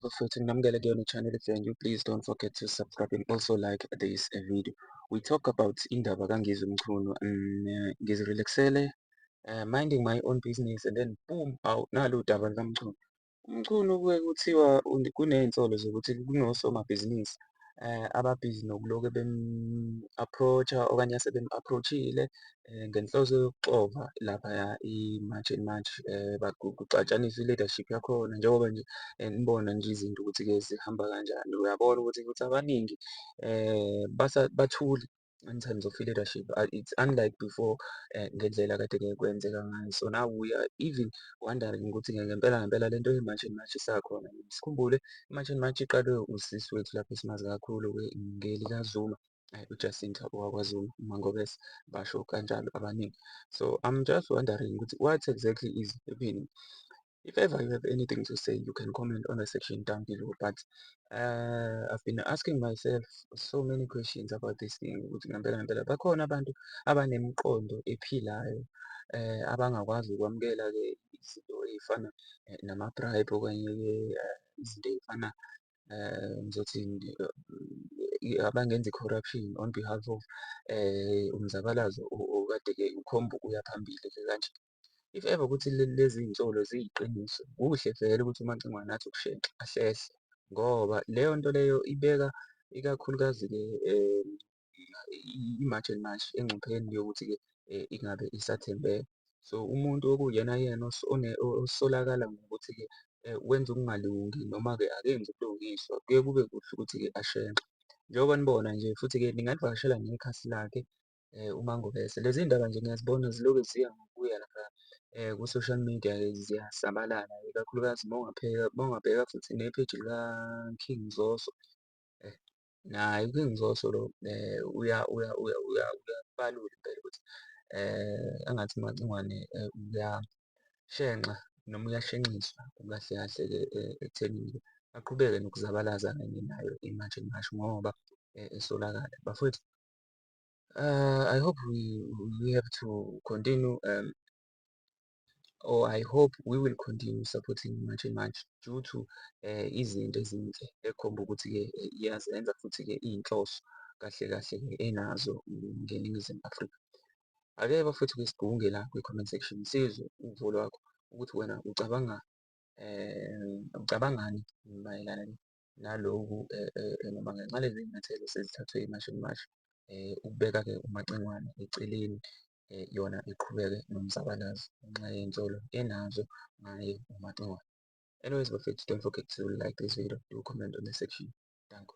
Bafethu nginamukela kuyona i-channel you. Please don't forget to subscribe and also like this video. We talk about indaba kaNgizwe Mchunu. Ngizirelaxele, minding my own business, and then boom, awu nalo udaba lukaMchunu. UMchunu kuke kuthiwa kuney'nsolo zokuthi kunosomabhizinisi ababhizi nokuloke bemu-approach-a okanye asebemu-approach-ile ngenhloso yokuxova laphaya i-March and March, kucatshaniswe i-leadership yakhona njengoba nje nibona nje izinto ukuthi-ke zihamba kanjani. Uyabona ukuthi abaningi bathule in terms of i-leadership. It's unlike before ngendlela kade kwenzeka ngayo. So now we are even wondering ukuthi ngempela le nto ye-March and March isakhona. Sikhumbule i-March and March iqalwe usisi wethu lapho esimazi kakhulu-ke ngelikaZuma, uJacinta wakwaZuma, uMangobese, basho kanjalo abaningi. So I'm just wondering ukuthi what exactly is happening. If ever you have anything to say, you can comment on the section down below. But I've been asking myself so many questions about this thing. Ukuthi ngempela bakhona abantu abanemiqondo ephilayo abangakwazi ukwamukela-ke izinto ey'fana nama-bribe okanye-ke izinto ey'fana ngizothini abangenza i-corruption on behalf of umzabalazo okade-ke ukhomba ukuya phambili-ke kanje. If ever ukuthi lezi iy'nsolo ziyiqiniso, kuhle vele ukuthi uMancengwane athi ukushenxa ahlehle ngoba leyo nto leyo ibeka ikakhulukazi-ke i-March and March engcupheni yokuthi-ke ingabe isathembeka. So umuntu okuyena yena osolakala ngokuthi-ke wenza okungalungi noma-ke akenzi ubulungiswa kuye kube kuhle ukuthi-ke ashenxe. Njengoba nibona nje futhi-ke ningalivakashela nekhasi lakhe uMangobese. Lezi ndaba nje ngiyazibona zilokhu ziya ngokuya lapha ku-social media ziyasabalala, ikakhulukazi mawungabheka futhi nepheji lika-King Zoso. Naye uKing Zoso lo uyakubalula impela ukuthi angathi uMancengwane uyashenxa noma uyashenxiswa kahle kahle-ke ekuthenini aqhubeke nokuzabalaza kanye nayo i-March and March ngoba esolakala. Bafowethu, I hope we have to continue or I hope we will continue supporting March and March due to izinto ezinhle ekhomba ukuthi-ke iyazenza futhi-ke iyinhloso kahle kahle-ke enazo ngeNingizimu Afrika. Ake bafowethu-ke sigunge la kwi-comment section sizwe uvo lwakho ukuthi wena ucabangani mayelana naloku noma ngenxa yalezi zinyathelo sezithathwe i-March and March ukubeka-ke uMancengwane eceleni, yona iqhubeke nomzabalazo ngenxa yey'nsolo enazo ngaye uMancengwane. Anyways, bafethu, don't forget to like this video, do comment on the section. Danko.